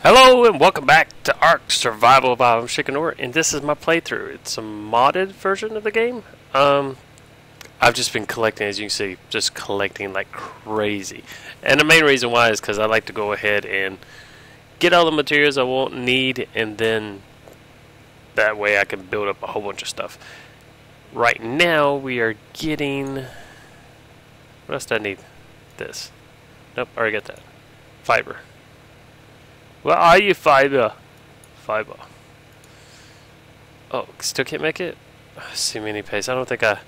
Hello and welcome back to Ark Survival by Shikanor, and this is my playthrough. It's a modded version of the game. I've just been collecting, as you can see, just collecting like crazy. And the main reason why is because I like to go ahead and get all the materials I won't need, and then that way I can build up a whole bunch of stuff. Right now we are getting... What else do I need? This. Nope, I already got that. Fiber. Where are you, fiber? Fiber. Oh, still can't make it? Cemini paste. I don't think I...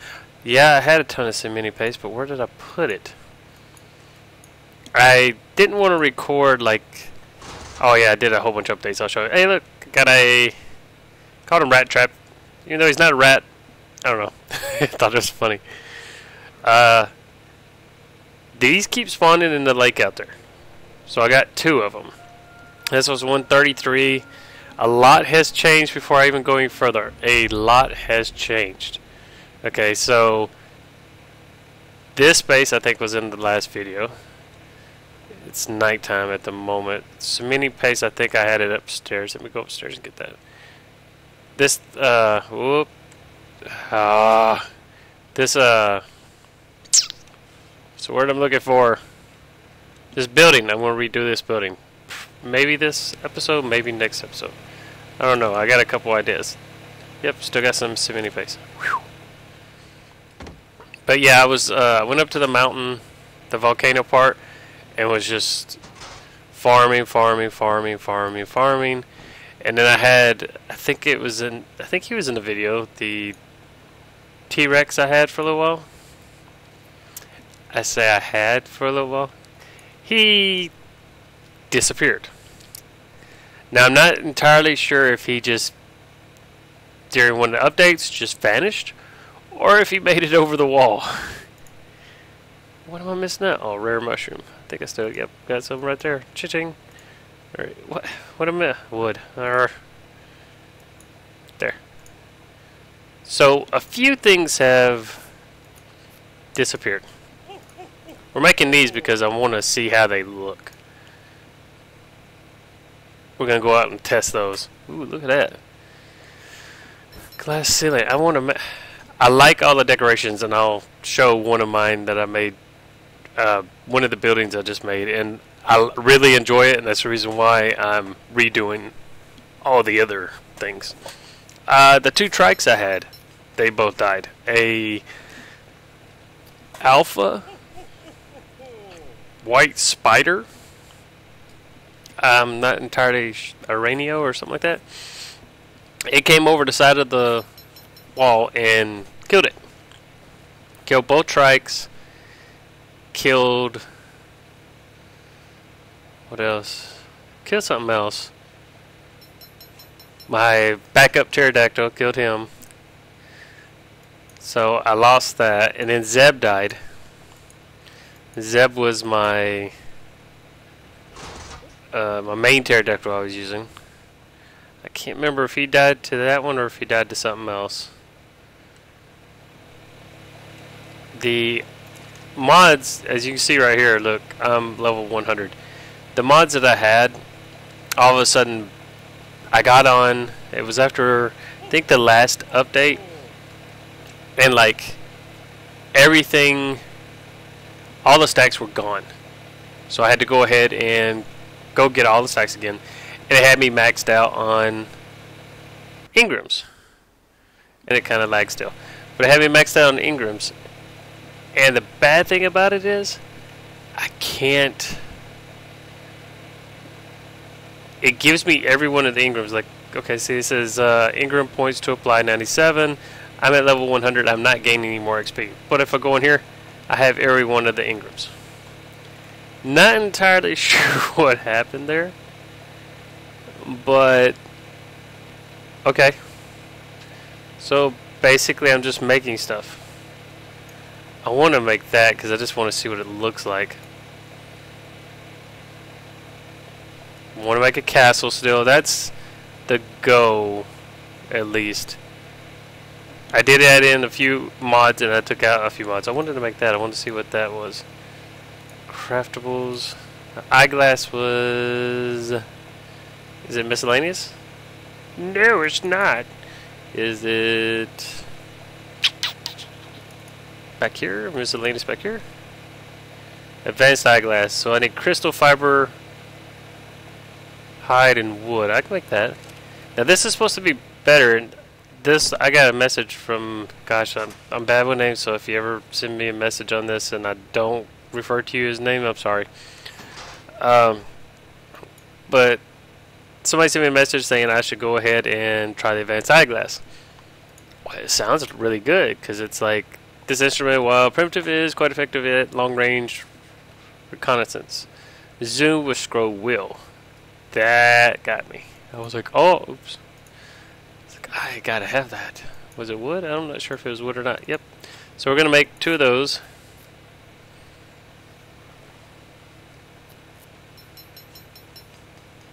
Yeah, I had a ton of cemini paste, but where did I put it? I didn't want to record, like... Oh, yeah, I did a whole bunch of updates. I'll show you. Hey, look. Got a... Called him Rat Trap. Even though he's not a rat. I don't know. I thought it was funny. These keep spawning in the lake out there. So I got 2 of them. This was 133. A lot has changed before I even go any further. A lot has changed. Okay, so this base I think was in the last video. It's nighttime at the moment. Cemini paste, I think I had it upstairs. Let me go upstairs and get that. This, so word I'm looking for. This building, I'm going to redo this building. Maybe this episode, maybe next episode. I don't know. I got a couple ideas. Yep, still got some cemini paste. But yeah, I went up to the mountain, the volcano part, and was just farming. And then I had, I think he was in the video, the T-Rex I had for a little while. I say I had for a little while. He disappeared. Now I'm not entirely sure if he just during one of the updates just vanished, or if he made it over the wall. What am I missing out? Oh, rare mushroom. I think I still got some right there. Cha-ching. Alright, what am I? Wood. There. So a few things have disappeared. We're making these because I want to see how they look. We're gonna go out and test those. Ooh, look at that glass ceiling. I like all the decorations, and I'll show one of mine that I made. One of the buildings I just made, and I really enjoy it, and that's the reason why I'm redoing all the other things. The 2 trikes I had, they both died. A alpha white spider. I'm not entirely Aranio or something like that. It came over the side of the wall and killed it. Killed both trikes. Killed... What else? Killed something else. My backup pterodactyl killed him. So I lost that. And then Zeb died. Zeb was my main pterodactyl I was using. I can't remember if he died to that one or if he died to something else. The mods, as you can see right here, look, I'm level 100. The mods that I had, all of a sudden, I got on, it was after, I think, the last update, and like, everything, all the stacks were gone. So I had to go ahead and go get all the stacks again, and it had me maxed out on Ingrams, and it kind of lags still, but it had me maxed out on Ingrams. And the bad thing about it is I can't, it gives me every one of the Ingrams. Like, okay, see, it says Ingram points to apply 97. I'm at level 100. I'm not gaining any more XP, but if I go in here, I have every one of the Ingrams. Not entirely sure what happened there, but okay. So basically I'm just making stuff. I want to make that because I just want to see what it looks like. I want to make a castle still. That's the go, at least. I did add in a few mods and I took out a few mods. I wanted to make that. I wanted to see what that was. Craftables. The eyeglass was Is it miscellaneous? No, it's not. Is it back here? Miscellaneous back here? Advanced eyeglass. So I need crystal fiber, hide, and wood. I can make that. Now this is supposed to be better. And this, I got a message from, gosh, I'm bad with names, so if you ever send me a message on this and I don't refer to you as name, I'm sorry. But somebody sent me a message saying I should go ahead and try the advanced eyeglass. Well, it sounds really good because it's like this instrument, while primitive, is quite effective at long range reconnaissance. Zoom with scroll wheel. That got me. I was like, oh, oops. I gotta have that. Was it wood? I'm not sure if it was wood or not. Yep. So we're gonna make 2 of those.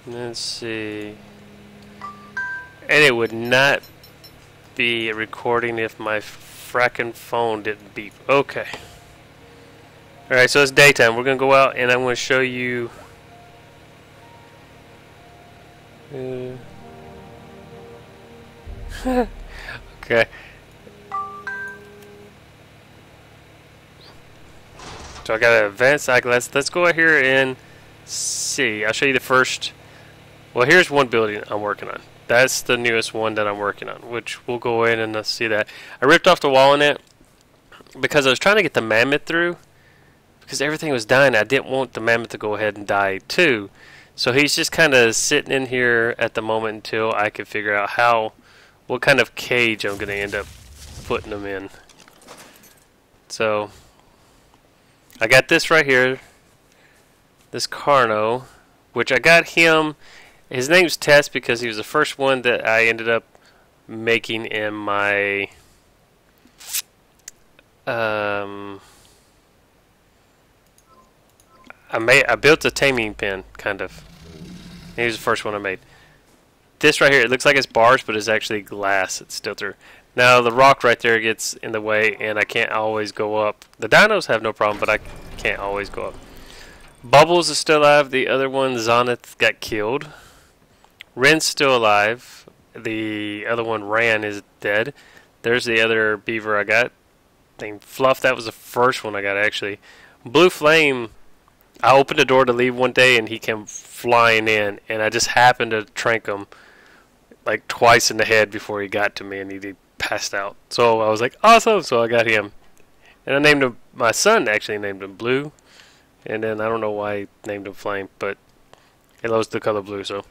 Let's see. And it would not be recording if my fracking phone didn't beep. Okay. Alright, so it's daytime. We're gonna go out and I'm gonna show you. Okay. So I got an advanced eyeglass. Let's go out here and see. I'll show you the first. Well, here's one building I'm working on. That's the newest one that I'm working on, which we'll go in and see that. I ripped off the wall in it because I was trying to get the mammoth through because everything was dying. I didn't want the mammoth to go ahead and die too. So he's just kind of sitting in here at the moment until I can figure out what kind of cage I'm going to end up putting them in. So I got this right here, this Carno, which I got him. His name's Tess because he was the first one that I ended up making in my I built a taming pen, kind of. He was the first one I made. This right here, it looks like it's bars, but it's actually glass. It's still through. Now the rock right there gets in the way, and I can't always go up. The dinos have no problem, but I can't always go up. Bubbles is still alive. The other one, Zoneth, got killed. Ren's still alive. The other one, Ran, is dead. There's the other beaver I got, named Fluff. That was the first one I got, actually. Blue Flame, I opened the door to leave one day, and he came flying in, and I just happened to trank him like twice in the head before he got to me, and he passed out. So I was like, awesome! So I got him. And I named him, my son actually named him Blue. And then I don't know why I named him Flame, but he loves the color blue. So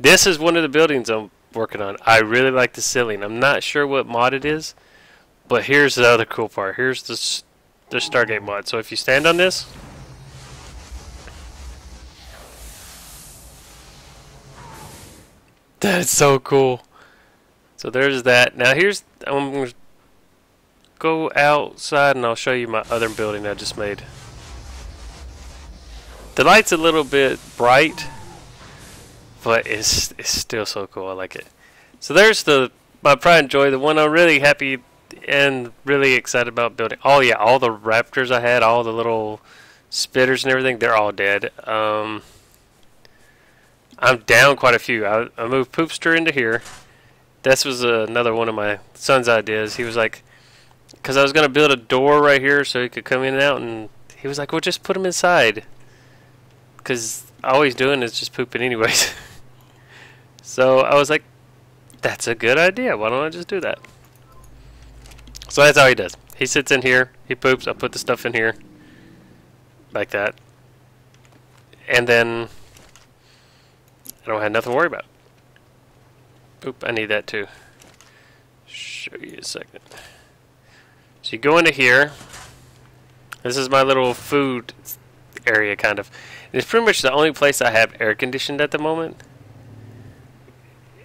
this is one of the buildings I'm working on. I really like the ceiling. I'm not sure what mod it is, but here's the other cool part. Here's the Stargate mod. So if you stand on this, that's so cool. So there's that. Now I'm going to go outside and I'll show you my other building I just made. The light's a little bit bright, but it's still so cool. I like it. So there's my pride and joy, the one I'm really happy and really excited about building. Oh yeah, all the raptors I had, all the little spitters and everything, they're all dead. I'm down quite a few. I moved Poopster into here. This was another one of my son's ideas. He was like, because I was going to build a door right here so he could come in and out, and he was like, well, just put him inside. Because all he's doing is just pooping anyways. So I was like, that's a good idea. Why don't I just do that? So that's how he does. He sits in here. He poops. I put the stuff in here. Like that. And then I don't have nothing to worry about. Oop, I need that too. Show you a second. So you go into here. This is my little food area, kind of. It's pretty much the only place I have air conditioned at the moment.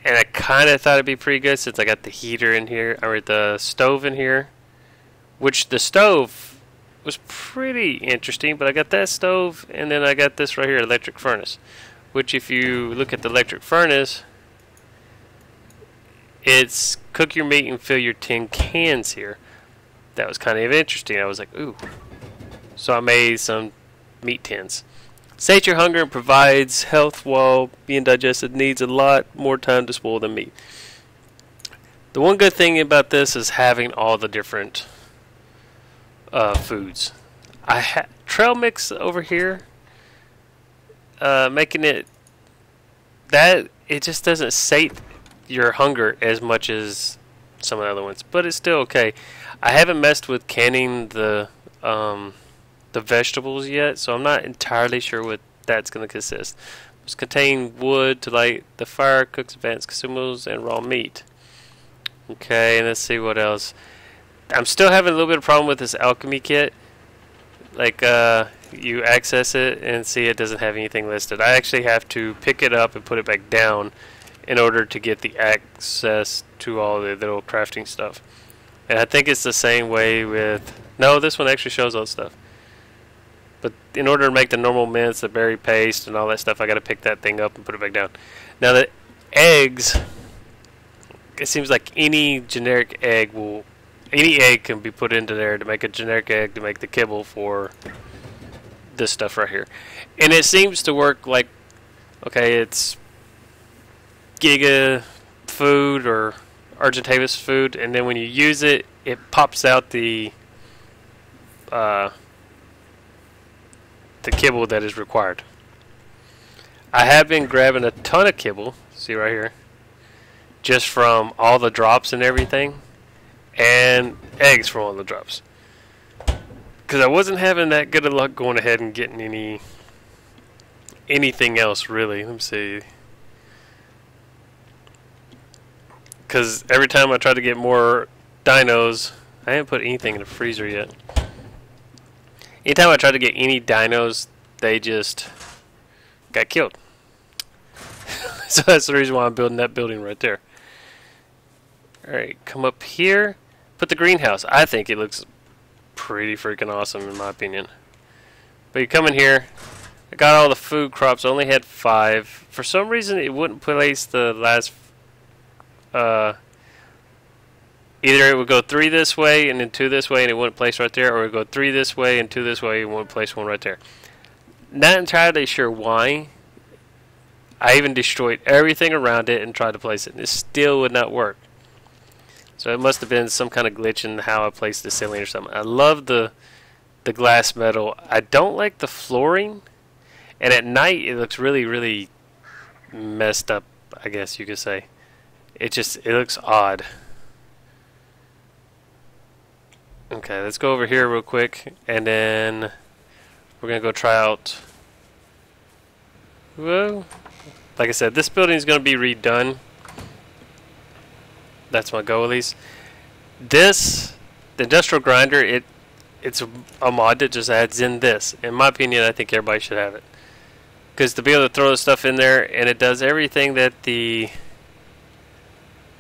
And I kind of thought it'd be pretty good since I got the heater in here, or the stove in here. Which the stove was pretty interesting, but I got that stove, and then I got this right here, electric furnace. Which if you look at the electric furnace, it's cook your meat and fill your tin cans here. That was kind of interesting. I was like, ooh. So I made some meat tins. Sates your hunger and provides health while being digested. Needs a lot more time to spoil than meat. The one good thing about this is having all the different foods. Trail mix over here, making it that it just doesn't sate your hunger as much as some of the other ones, but it's still okay. I haven't messed with canning the vegetables yet, so I'm not entirely sure what that's going to consist. It's contain wood to light the fire, cooks advanced consumables, and raw meat. Okay, and let's see what else. I'm still having a little bit of problem with this alchemy kit. Like, you access it and see it doesn't have anything listed. I actually have to pick it up and put it back down in order to get the access to all the little crafting stuff. And I think it's the same way with... No, this one actually shows all the stuff. But in order to make the normal mints, the berry paste, and all that stuff, I got to pick that thing up and put it back down. Now the eggs, it seems like any generic egg will... Any egg can be put into there to make a generic egg to make the kibble for this stuff right here. And it seems to work like, okay, it's Giga food or Argentavis food, and then when you use it, it pops out the kibble that is required. I have been grabbing a ton of kibble, see right here, just from all the drops and everything, and eggs from all the drops. Because I wasn't having that good of luck going ahead and getting anything else really. Let me see. Because every time I try to get more dinos, I haven't put anything in the freezer yet. Anytime I try to get any dinos, they just got killed. So that's the reason why I'm building that building right there. Alright, come up here. Put the greenhouse. I think it looks pretty freaking awesome in my opinion. But you come in here. I got all the food crops. I only had 5. For some reason it wouldn't place the last... either it would go 3 this way and then 2 this way and it wouldn't place right there, or it would go 3 this way and 2 this way and it wouldn't place one right there. Not entirely sure why. I even destroyed everything around it and tried to place it, and it still would not work. So it must have been some kind of glitch in how I placed the ceiling or something. I love the glass metal. I don't like the flooring, and at night it looks really, really messed up, I guess you could say. It looks odd. Okay, let's go over here real quick, and then we're gonna go try out. Whoa! Like I said, this building is gonna be redone. That's my goal, at least. The industrial grinder, it's a mod that just adds in this. In my opinion, I think everybody should have it, because to be able to throw the stuff in there, and it does everything that the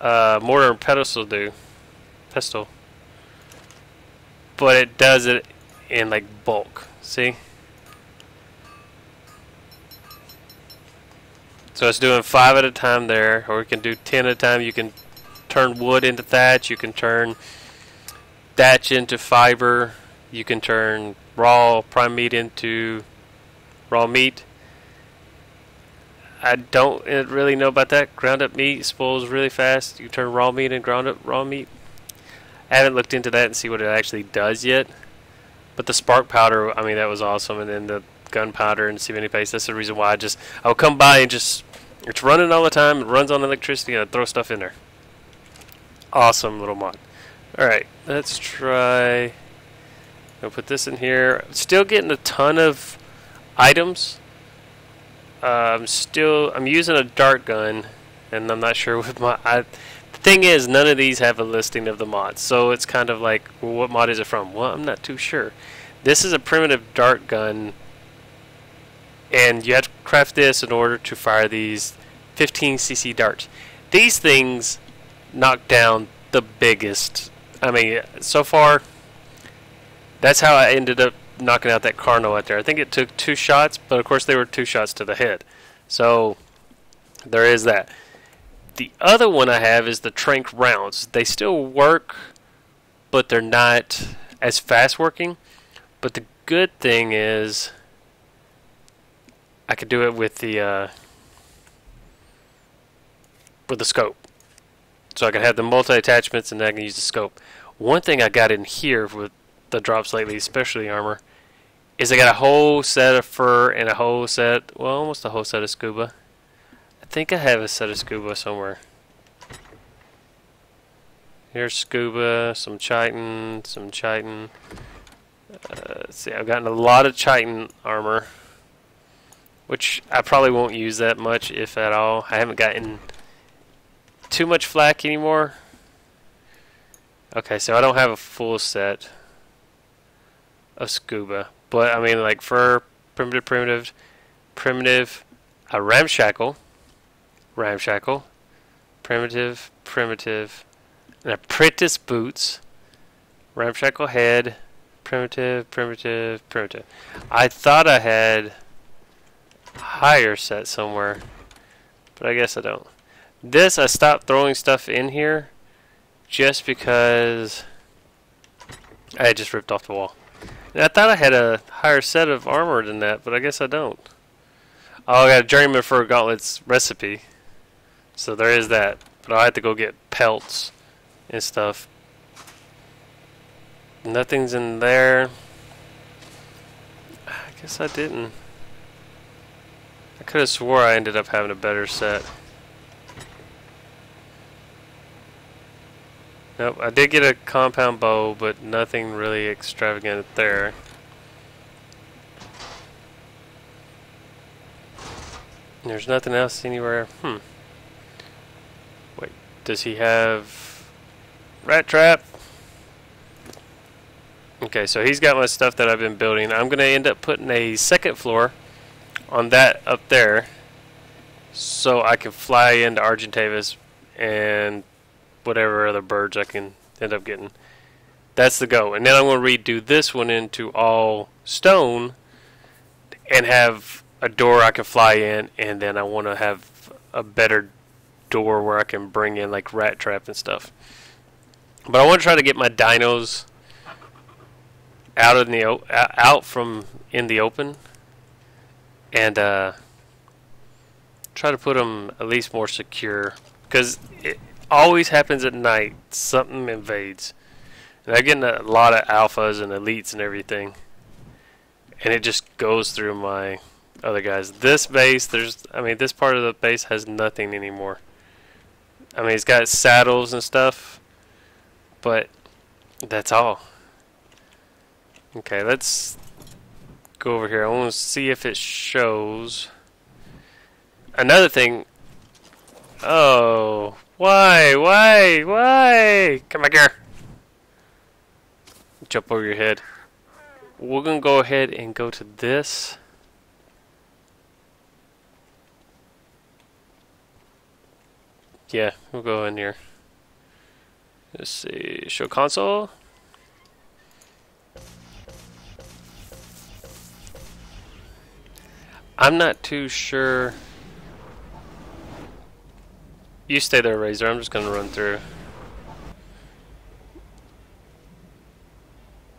mortar and pestle, but it does it in like bulk. See? So it's doing 5 at a time there, or we can do 10 at a time. You can turn wood into thatch. You can turn thatch into fiber. You can turn raw prime meat into raw meat. I don't really know about that. Ground up meat spoils really fast. You turn raw meat and ground up raw meat. I haven't looked into that and see what it actually does yet. But the spark powder, I mean, that was awesome. And then the gunpowder and cement paste. That's the reason why I'll come by and it's running all the time. It runs on electricity, and I throw stuff in there. Awesome little mod. Alright, let's try. I'll put this in here. Still getting a ton of items. I'm using a dart gun, and I'm not sure what the thing is, none of these have a listing of the mods, so it's kind of like, well, what mod is it from? Well, I'm not too sure. This is a primitive dart gun, and you have to craft this in order to fire these 15cc darts. These things knock down the biggest. I mean, so far, that's how I ended up knocking out that Carno out there. I think it took 2 shots, but of course they were 2 shots to the head. So there is that. The other one I have is the Trank rounds. They still work, but they're not as fast working. But the good thing is I could do it with the scope. So I can have the multi-attachments and then I can use the scope. One thing I got in here with the drops lately, especially armor, is I got a whole set of fur and a whole set, well, almost a whole set of scuba. I think I have a set of scuba somewhere. Here's scuba, some chitin, some chitin. Let's see, I've gotten a lot of chitin armor, which I probably won't use that much, if at all. I haven't gotten too much flak anymore. Okay, so I don't have a full set of scuba, but I mean, like fur, primitive, a ramshackle, primitive, an apprentice boots, ramshackle head, primitive. I thought I had a higher set somewhere, but I guess I don't. This, I stopped throwing stuff in here just because I had just ripped off the wall. And I thought I had a higher set of armor than that, but I guess I don't. Oh, I got a Journeyman Fur Gauntlets recipe. So there is that. But I'll have to go get pelts and stuff. Nothing's in there. I guess I didn't. I could have swore I ended up having a better set. Nope, I did get a compound bow, but nothing really extravagant there. There's nothing else anywhere. Wait, does he have rat trap? Okay, so he's got my stuff that I've been building. I'm going to end up putting a second floor on that up there so I can fly into Argentavis and whatever other birds I can end up getting. That's the go. And then I'm going to redo this one into all stone and have a door I can fly in, and then I want to have a better door where I can bring in like rat trap and stuff. But I want to try to get my dinos out from in the open and try to put them at least more secure, because it always happens at night. Something invades, and I'm getting a lot of alphas and elites and everything, and it just goes through my other guys. This base, this part of the base has nothing anymore. I mean, it's got saddles and stuff, but that's all. Okay, let's go over here. I want to see if it shows. Another thing. Oh, why? Come back here. Jump over your head. We're going to go ahead and go to this. Yeah, we'll go in here. Let's see. Show console. I'm not too sure. You stay there, Razor. I'm just going to run through.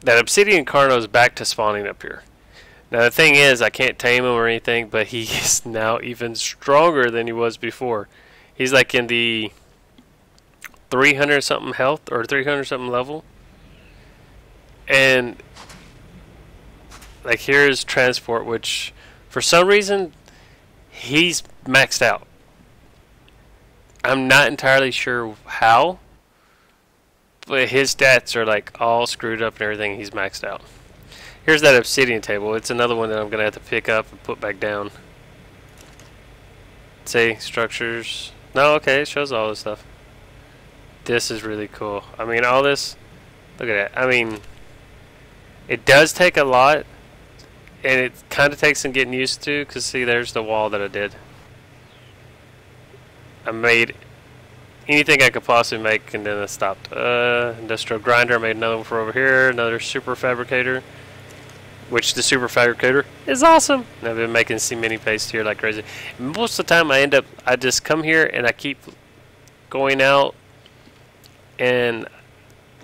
That Obsidian Carno's back to spawning up here. Now the thing is, I can't tame him or anything, but he is now even stronger than he was before. He's like in the 300 something health or 300 something level. And like here's transport, which for some reason he's maxed out. I'm not entirely sure how, but his stats are like all screwed up and everything. He's maxed out. Here's that obsidian table. It's another one that I'm gonna have to pick up and put back down. See, structures. No, okay, it shows all this stuff. This is really cool. I mean, all this. Look at that. I mean, it does take a lot, and it kind of takes some getting used to. Cause see, there's the wall that I did. I made anything I could possibly make, and then I stopped. Industrial grinder. I made another one for over here. Another super fabricator. Which the super fabricator is awesome. And I've been making mini paste here like crazy. Most of the time I just come here and I keep going out and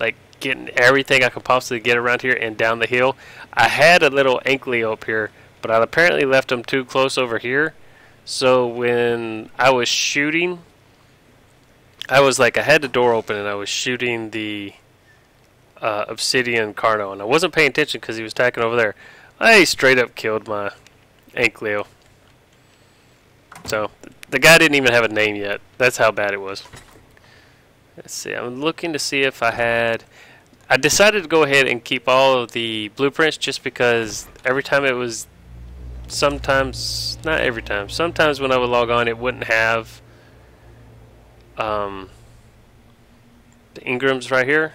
like getting everything I could possibly get around here and down the hill. I had a little anklio up here, but I apparently left them too close over here. So when I was shooting, I was like, I had the door open and I was shooting the obsidian Carno, and I wasn't paying attention because he was attacking over there. I straight up killed my Ankleo. So the guy didn't even have a name yet. That's how bad it was. Let's see. I'm looking to see if I had. I decided to go ahead and keep all of the blueprints just because every time it was. Sometimes, not every time. Sometimes when I would log on, it wouldn't have the engrams right here.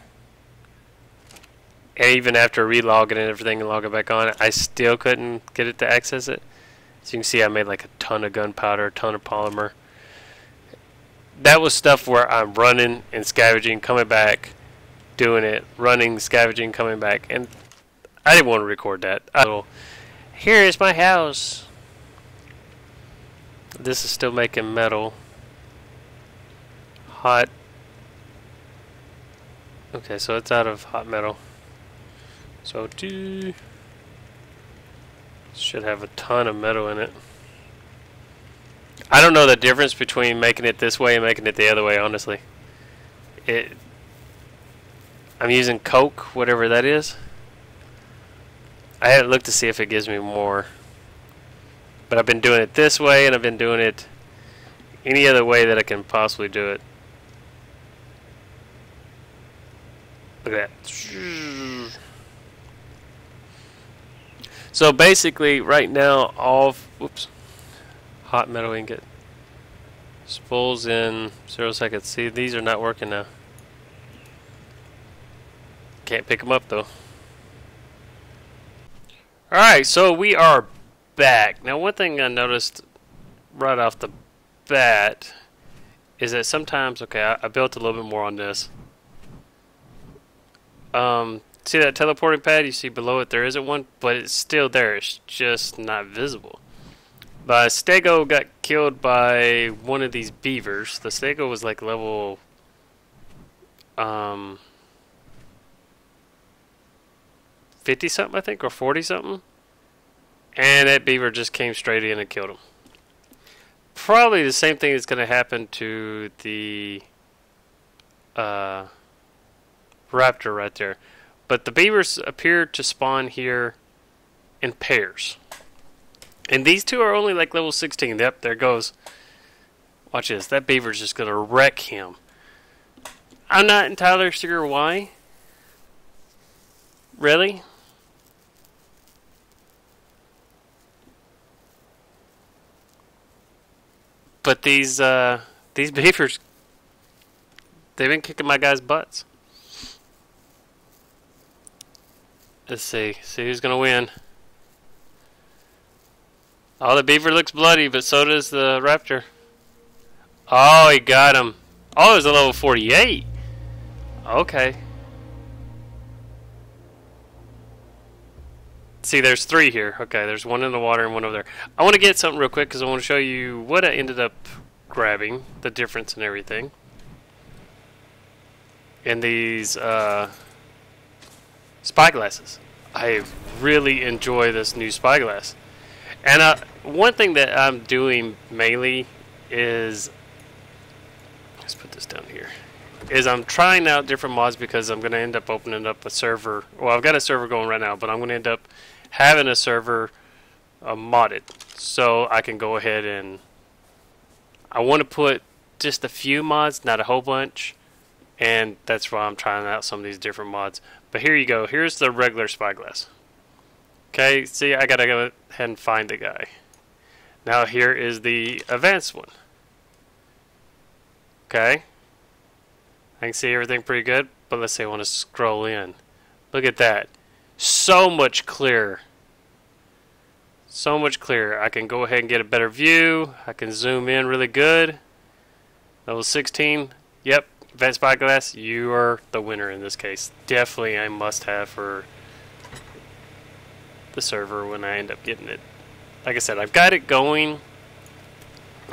And even after relogging and everything and logging back on, I still couldn't get it to access it. So you can see I made like a ton of gunpowder, a ton of polymer. That was stuff where I'm running and scavenging, coming back, doing it, running, scavenging, coming back. And I didn't want to record that. Here is my house. This is still making metal. Hot. Okay, so it's out of hot metal. So should have a ton of metal in it. I don't know the difference between making it this way and making it the other way, honestly. I'm using coke, whatever that is. I haven't looked to see if it gives me more. But I've been doing it this way, and I've been doing it any other way that I can possibly do it. Look at that. So basically, right now, all hot metal ingot spools in 0 seconds. See, these are not working now. Can't pick them up though. Alright, so we are back. Now one thing I noticed right off the bat is that sometimes, okay, I built a little bit more on this. See that teleporting pad? You see below it there isn't one, but it's still there. It's just not visible. But Stego got killed by one of these beavers. The Stego was like level 50 something, I think, or 40 something. And that beaver just came straight in and killed him. Probably the same thing is going to happen to the raptor right there. But the beavers appear to spawn here in pairs. And these two are only like level 16. Yep, there it goes. Watch this. That beaver's just going to wreck him. I'm not entirely sure why. Really? But these beavers, they've been kicking my guys' butts. Let's see who's gonna win. Oh, the beaver looks bloody, but so does the raptor. Oh, he got him. Oh, it was a level 48. Okay. See, there's 3 here. Okay, there's one in the water and one over there. I want to get something real quick because I want to show you what I ended up grabbing, the difference and everything. And these spyglasses. I really enjoy this new spyglass. And one thing that I'm doing mainly is, let's put this down here, is I'm trying out different mods because I'm going to end up opening up a server. Well, I've got a server going right now, but I'm going to end up having a server modded. So I can go ahead and, I want to put just a few mods, not a whole bunch. And that's why I'm trying out some of these different mods. But here you go. Here's the regular spyglass. Okay, see, I gotta go ahead and find the guy. Now here is the advanced one. Okay. I can see everything pretty good, but let's say I want to scroll in. Look at that. So much clearer. So much clearer. I can go ahead and get a better view. I can zoom in really good. Level 16. Yep. Advanced spyglass, you are the winner in this case. Definitely a must-have for the server when I end up getting it. Like I said, I've got it going.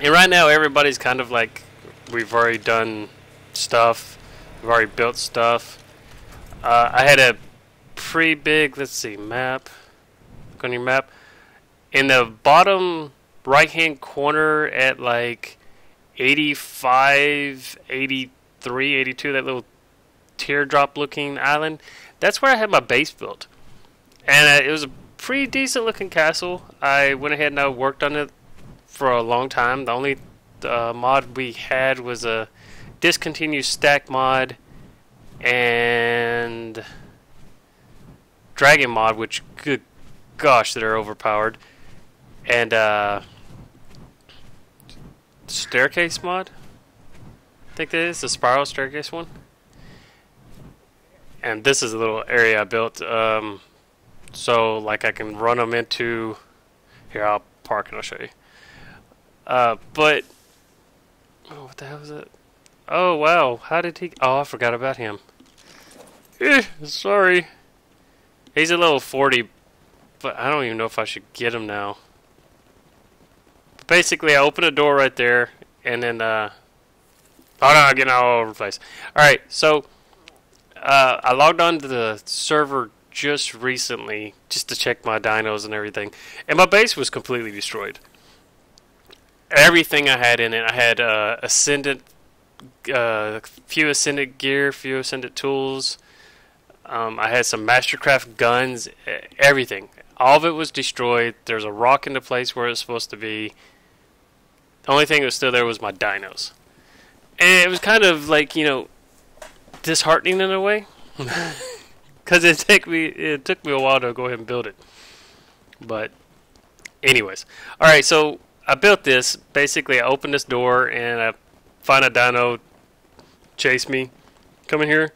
And right now everybody's kind of like, we've already done stuff. We've already built stuff. I had a pretty big, let's see, map. Look on your map. In the bottom right hand corner at like 85, 83, 82, that little teardrop looking island, that's where I had my base built. And it was a pretty decent looking castle. I went ahead and I worked on it for a long time. The only mod we had was a discontinued stack mod and dragon mod, which, good gosh, they're overpowered. And staircase mod, I think that is the spiral staircase one. And this is a little area I built, so like I can run them into. Here, I'll park and I'll show you. But oh, what the hell is it? Oh wow, how did he? Oh, I forgot about him. Sorry. He's a level 40, but I don't even know if I should get him now. Basically, I open a door right there, and then, oh no, I'm getting all over the place. Alright, so, I logged on to the server just recently, just to check my dinos and everything, and my base was completely destroyed. Everything I had in it, I had, Ascendant, few Ascendant gear, few Ascendant tools, I had some Mastercraft guns, everything. All of it was destroyed. There's a rock in the place where it's supposed to be. The only thing that was still there was my dinos. And it was kind of like, you know, disheartening in a way. Because it took me a while to go ahead and build it. But, anyways. Alright, so I built this. Basically, I opened this door and I find a dino chase me. Come in here.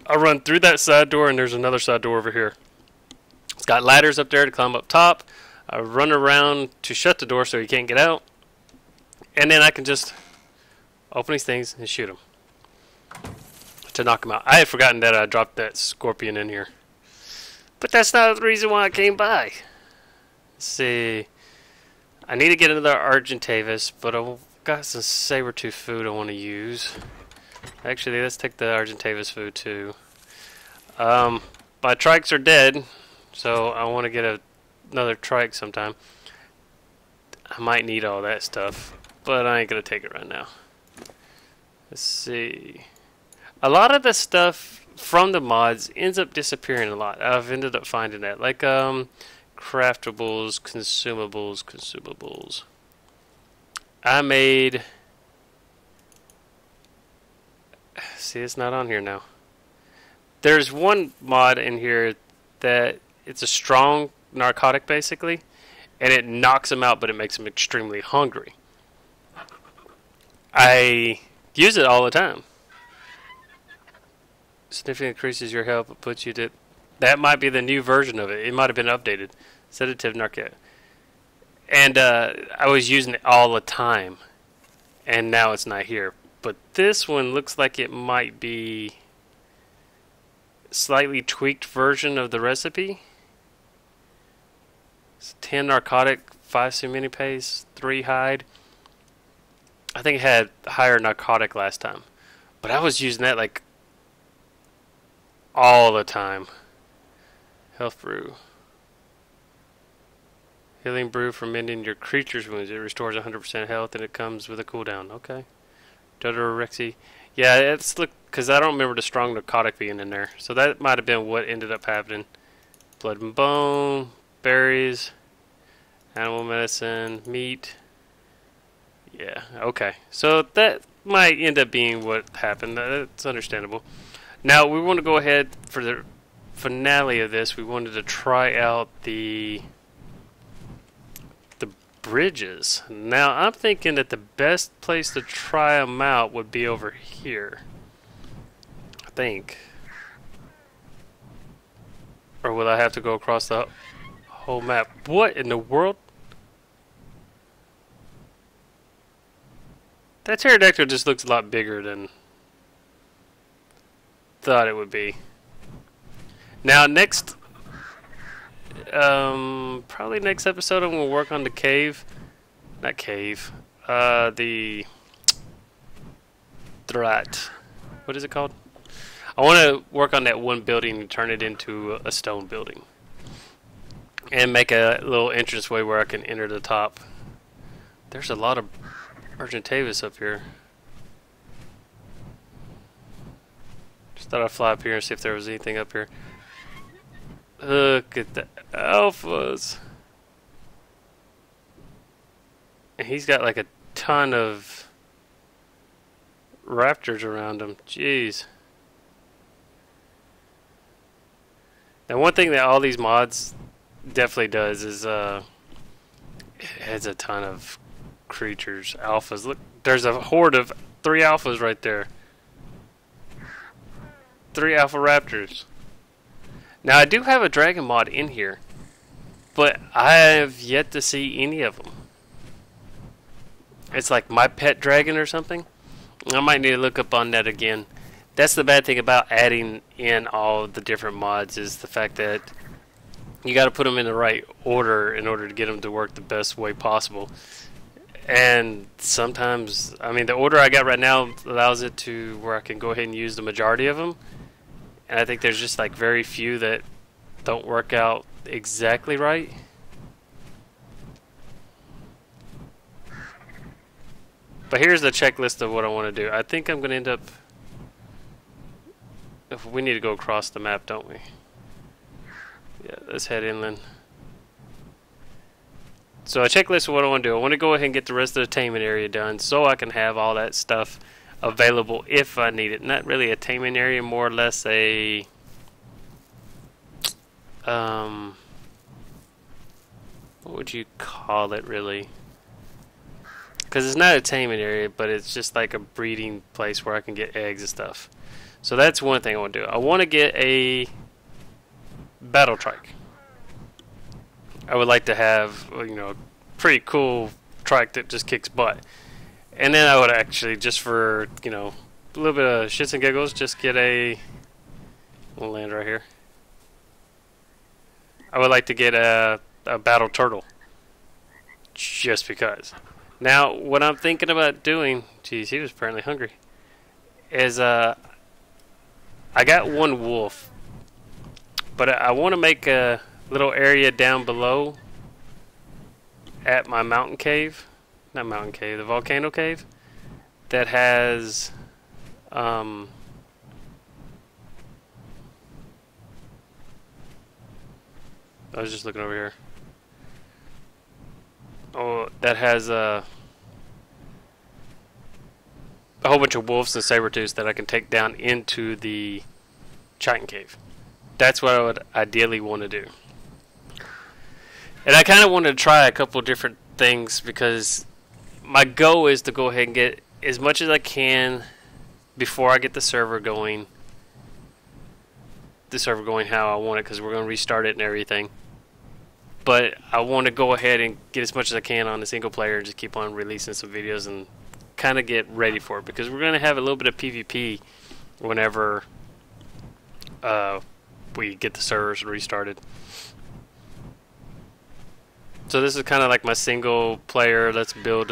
I run through that side door and there's another side door over here. It's got ladders up there to climb up top. I run around to shut the door so he can't get out. And then I can just open these things and shoot him to knock him out. I had forgotten that I dropped that scorpion in here. But that's not the reason why I came by. Let's see. I need to get another Argentavis, but I've got some saber-tooth food I want to use. Actually, let's take the Argentavis food too. My trikes are dead, so I want to get another trike sometime. I might need all that stuff, but I ain't going to take it right now. Let's see. A lot of the stuff from the mods ends up disappearing a lot. I've ended up finding that. Like, craftables, consumables. I made... See, it's not on here now. There's one mod in here that it's a strong narcotic, basically, and it knocks them out, but it makes them extremely hungry. I use it all the time. Significantly increases your health, but puts you to... That might be the new version of it. It might have been updated. Sedative narcotic. And I was using it all the time, and now it's not here. But this one looks like it might be a slightly tweaked version of the recipe. It's 10 narcotic, 5 sumini paste, 3 hide. I think it had higher narcotic last time. But I was using that like all the time. Health brew. Healing brew for mending your creature's wounds. It restores 100% health and it comes with a cooldown. Okay. Dodorexy. Yeah, it's look because I don't remember the strong narcotic being in there. So that might have been what ended up happening. Blood and bone, berries, animal medicine, meat. Yeah, okay. So that might end up being what happened. That's understandable. Now we want to go ahead for the finale of this. We wanted to try out the bridges. Now I'm thinking that the best place to try them out would be over here. I think. Or will I have to go across the whole map? What in the world? That pterodactyl just looks a lot bigger than thought it would be. Now next probably next episode I'm going to work on the cave. Not cave. The Thrat. What is it called? I want to work on that one building and turn it into a stone building. and make a little entranceway where I can enter the top. There's a lot of Argentavis up here. Just thought I'd fly up here and see if there was anything up here. Look at the alphas. And he's got like a ton of raptors around him. Jeez. Now one thing that all these mods definitely does is it has a ton of creatures, alphas. Look, there's a horde of 3 alphas right there. 3 alpha raptors. Now I do have a dragon mod in here, but I have yet to see any of them. It's like my pet dragon or something. I might need to look up on that again. That's the bad thing about adding in all the different mods, is the fact that you got to put them in the right order in order to get them to work the best way possible. And sometimes, I mean, the order I got right now allows it to where I can go ahead and use the majority of them. And I think there's just like very few that don't work out exactly right. But here's the checklist of what I want to do. I think I'm going to end up... We need to go across the map, don't we? Yeah, let's head inland. So a checklist of what I want to do. I want to go ahead and get the rest of the taming area done so I can have all that stuff available if I need it. Not really a taming area, more or less a... what would you call it, really? Because it's not a taming area, but it's just like a breeding place where I can get eggs and stuff. So that's one thing I want to do. I want to get a battle trike. I would like to have, you know, a pretty cool trike that just kicks butt. And then I would actually, just for, you know, a little bit of shits and giggles, just get a... We'll land right here. I would like to get a battle turtle. Just because. Now, what I'm thinking about doing, geez, he was apparently hungry, is I got one wolf, but I want to make a little area down below at my mountain cave, not mountain cave, the volcano cave, that has I was just looking over here. Oh, that has a whole bunch of wolves and saber-tooths that I can take down into the Chitin Cave. That's what I would ideally want to do. And I kind of wanted to try a couple different things because my goal is to go ahead and get as much as I can before I get the server going. The server going how I want it, because we're going to restart it and everything. But I want to go ahead and get as much as I can on the single player and just keep on releasing some videos and kind of get ready for it, because we're going to have a little bit of PvP whenever we get the servers restarted. So this is kind of like my single player, let's build,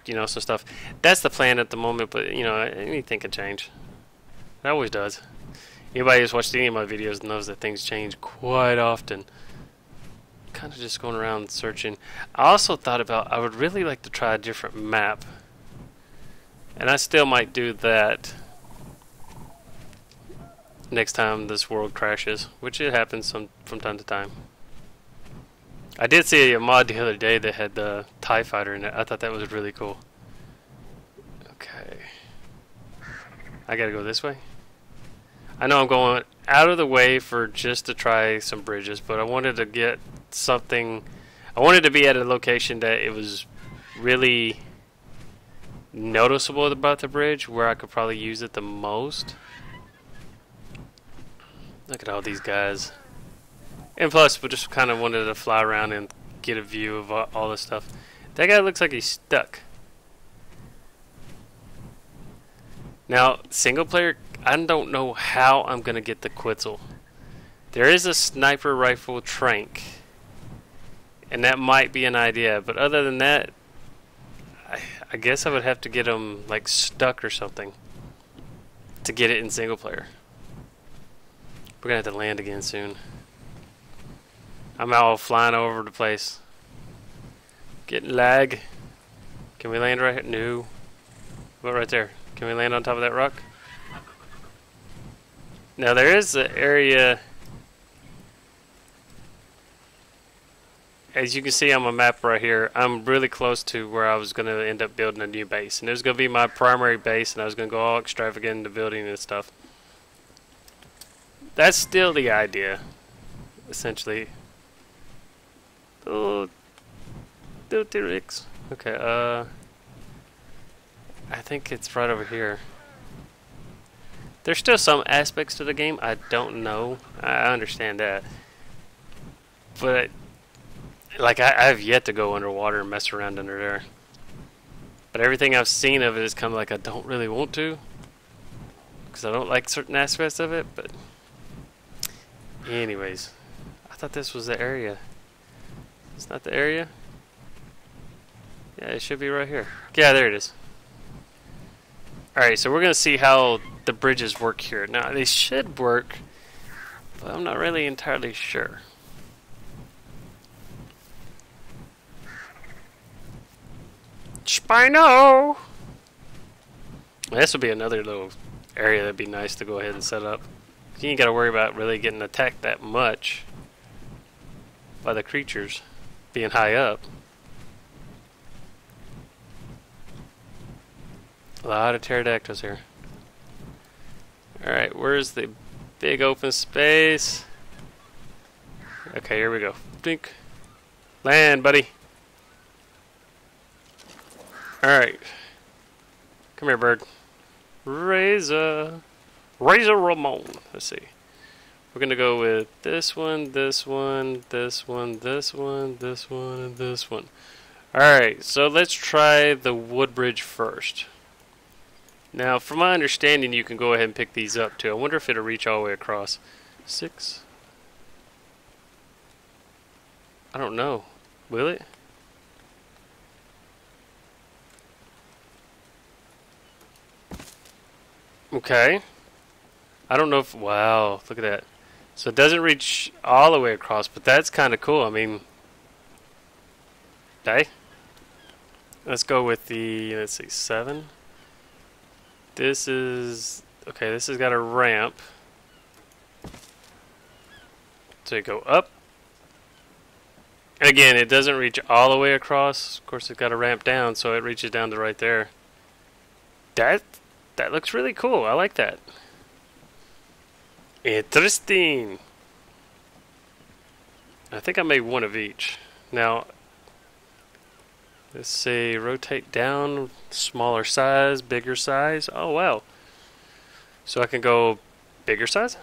you know, some stuff. That's the plan at the moment, but, you know, anything can change. It always does. Anybody who's watched any of my videos knows that things change quite often. Kind of just going around searching. I also thought about, I would really like to try a different map, and I still might do that next time this world crashes, which it happens from time to time. I did see a mod the other day that had the TIE fighter in it. I thought that was really cool. Okay, I gotta go this way. I know I'm going out of the way for just to try some bridges, but I wanted to get something. I wanted to be at a location that it was really noticeable about the bridge, where I could probably use it the most. Look at all these guys. And plus, we just kind of wanted to fly around and get a view of all this stuff. That guy looks like he's stuck. Now, single player, I don't know how I'm going to get the Quetzal. There is a sniper rifle trank, and that might be an idea. But other than that, I guess I would have to get him like stuck or something to get it in single player. We're going to have to land again soon. I'm all flying all over the place. Getting lag. Can we land right here? No. What right there? Can we land on top of that rock? Now there is an area, as you can see on my map right here, I'm really close to where I was going to end up building a new base. And it was going to be my primary base, and I was going to go all extravagant into building and stuff. That's still the idea, essentially. Oh, T-Rex. Okay, I think it's right over here. There's still some aspects to the game I don't know. I understand that. But, like, I've yet to go underwater and mess around under there. But everything I've seen of it is kind of like I don't really want to. Because I don't like certain aspects of it, but... Anyways. I thought this was the area. It's not the area? Yeah, it should be right here. Yeah, there it is. Alright, so we're going to see how the bridges work here. Now, they should work, but I'm not really entirely sure. Spino! This would be another little area that'd be nice to go ahead and set up. You ain't got to worry about really getting attacked that much by the creatures being high up. A lot of pterodactyls here. Alright, where's the big open space? Okay, here we go. Dink. Land, buddy. Alright. Come here, bird. Razor. Razor Ramon. Let's see. We're going to go with this one, this one, this one, this one, this one, and this one. Alright, so let's try the wood bridge first. Now, from my understanding, you can go ahead and pick these up too. I wonder if it'll reach all the way across. 6. I don't know. Will it? Okay. I don't know if... Wow, look at that. So it doesn't reach all the way across, but that's kind of cool. I mean... Okay. Let's go with the... Let's see, 7. This is... Okay, this has got a ramp. So you go up. And again, it doesn't reach all the way across. Of course, it's got a ramp down, so it reaches down to right there. That looks really cool. I like that. Interesting. I think I made one of each. Now, let's see, rotate down, smaller size, bigger size. Oh, wow. So I can go bigger size?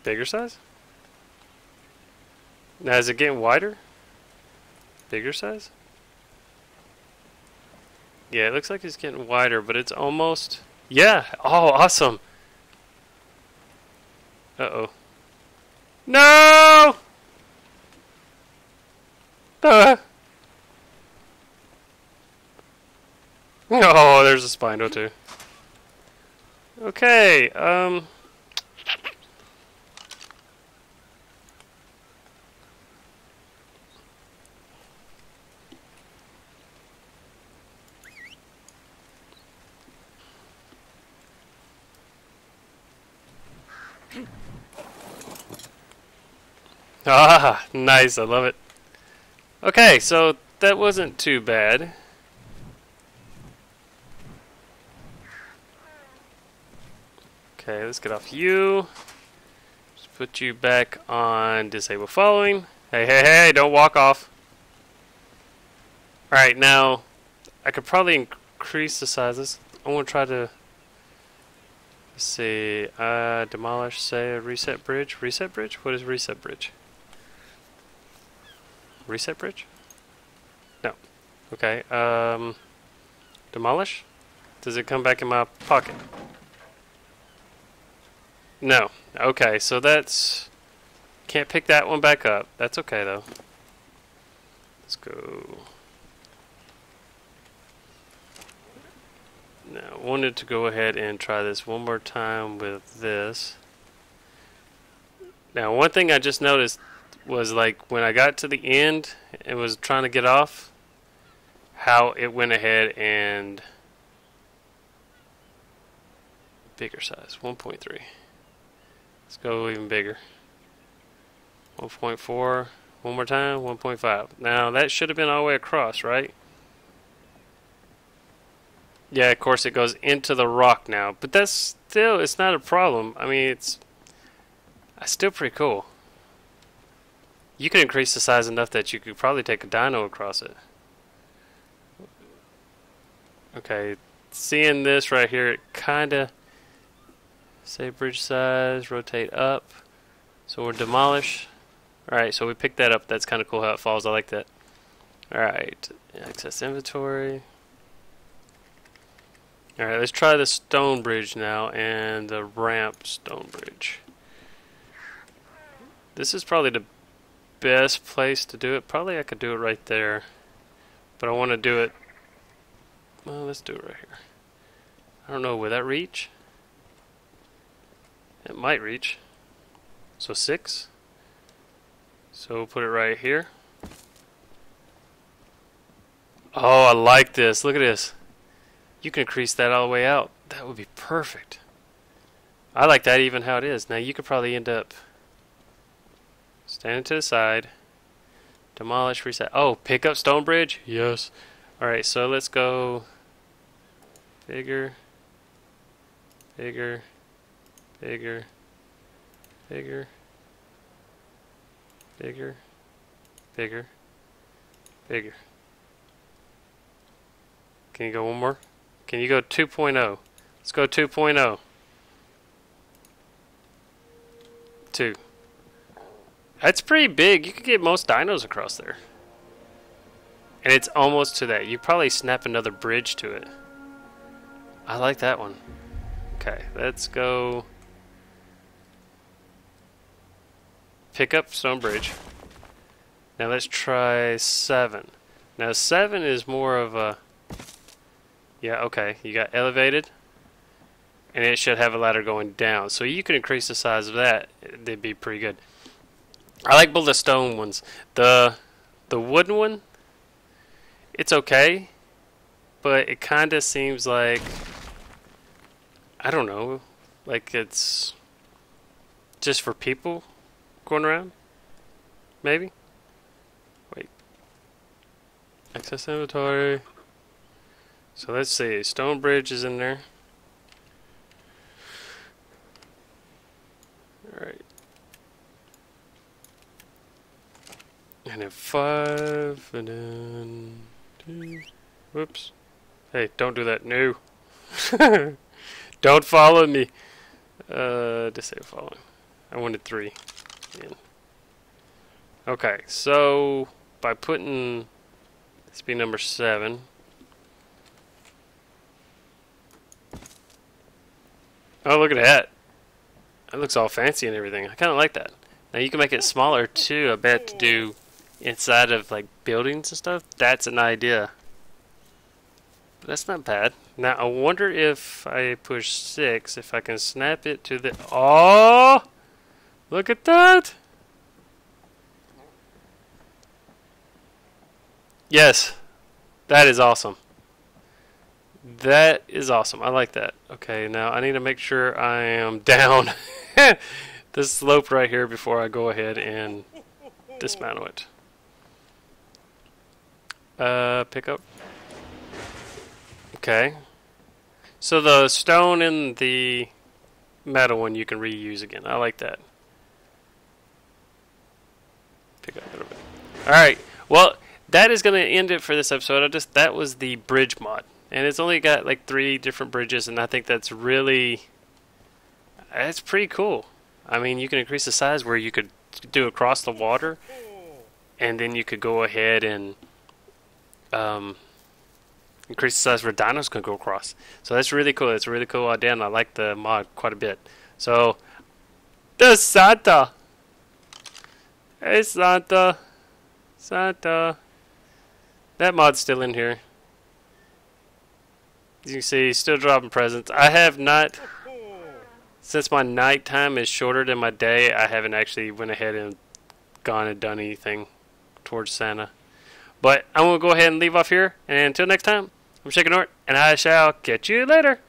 Bigger size? Now, is it getting wider? Bigger size? Yeah, it looks like it's getting wider, but it's almost... Yeah! Oh, awesome! Uh-oh. No! Oh, there's a Spino too. Okay, Ah, nice, I love it. Okay, so that wasn't too bad. Okay, let's get off you. Just put you back on disable following. Hey, hey, hey, don't walk off. Alright, now, I could probably increase the sizes. I want to try to... Let's see, demolish, say, reset bridge. Reset bridge? What is reset bridge? Reset bridge? No. Okay, demolish? Does it come back in my pocket? No. Okay, so that's... Can't pick that one back up. That's okay, though. Let's go... Now, I wanted to go ahead and try this one more time with this. Now, one thing I just noticed was like when I got to the end and was trying to get off, how it went ahead and bigger size, 1.3. Let's go even bigger. 1.4. One more time, 1.5. Now that should have been all the way across, right? Yeah, of course it goes into the rock now, but that's still, it's not a problem. I mean, it's still pretty cool. You can increase the size enough that you could probably take a dino across it. Okay, seeing this right here, it kind of, say bridge size, rotate up. So we'll demolish. Alright, so we picked that up. That's kind of cool how it falls. I like that. Alright, access inventory. Alright, let's try the stone bridge now and the ramp stone bridge. This is probably the best place to do it. Probably I could do it right there. But I want to do it. Well, let's do it right here. I don't know, will that reach? It might reach. So 6. So we'll put it right here. Oh, I like this. Look at this. You can increase that all the way out. That would be perfect. I like that even how it is. Now you could probably end up standing to the side. Demolish, reset. Oh, pick up stone bridge? Yes. Alright, so let's go bigger, bigger, bigger, bigger, bigger, bigger, bigger. Can you go one more? Can you go 2.0? Let's go 2.0. 2. That's pretty big. You could get most dinos across there. And it's almost to that. You probably snap another bridge to it. I like that one. Okay, let's go pick up stone bridge. Now let's try 7. Now 7 is more of a, yeah, okay, you got elevated and it should have a ladder going down, so you can increase the size of that. They'd be pretty good. I like both the stone ones. The wooden one, it's okay, but it kind of seems like, I don't know, like it's just for people going around, maybe. Wait, access inventory. So let's see, stone bridge is in there. Alright. And then 5, and then 2. Whoops. Hey, don't do that. No. Don't follow me. Disable following. I wanted 3 in. Okay, so by putting this be number 7. Oh, look at that. That looks all fancy and everything. I kind of like that. Now you can make it smaller too, I bet, to do inside of like buildings and stuff. That's an idea. But that's not bad. Now I wonder if I push 6, if I can snap it to the... Oh! Look at that! Yes. That is awesome. That is awesome. I like that. Okay, now I need to make sure I am down this slope right here before I go ahead and dismantle it. Pick up. Okay. So the stone and the metal one you can reuse again. I like that. Pick up a little bit. Alright. Well, that is going to end it for this episode. That was the bridge mod. And it's only got like 3 different bridges, and I think that's pretty cool. I mean, you can increase the size where you could do across the water, and then you could go ahead and increase the size where dinos can go across. So that's really cool. It's a really cool idea, and I like the mod quite a bit. So, the Santa! Hey, Santa! Santa! That mod's still in here. As you can see, still dropping presents. I have not, since my nighttime is shorter than my day, I haven't actually went ahead and gone and done anything towards Santa. But I'm going to go ahead and leave off here. And until next time, I'm Shaking Nort, and I shall catch you later.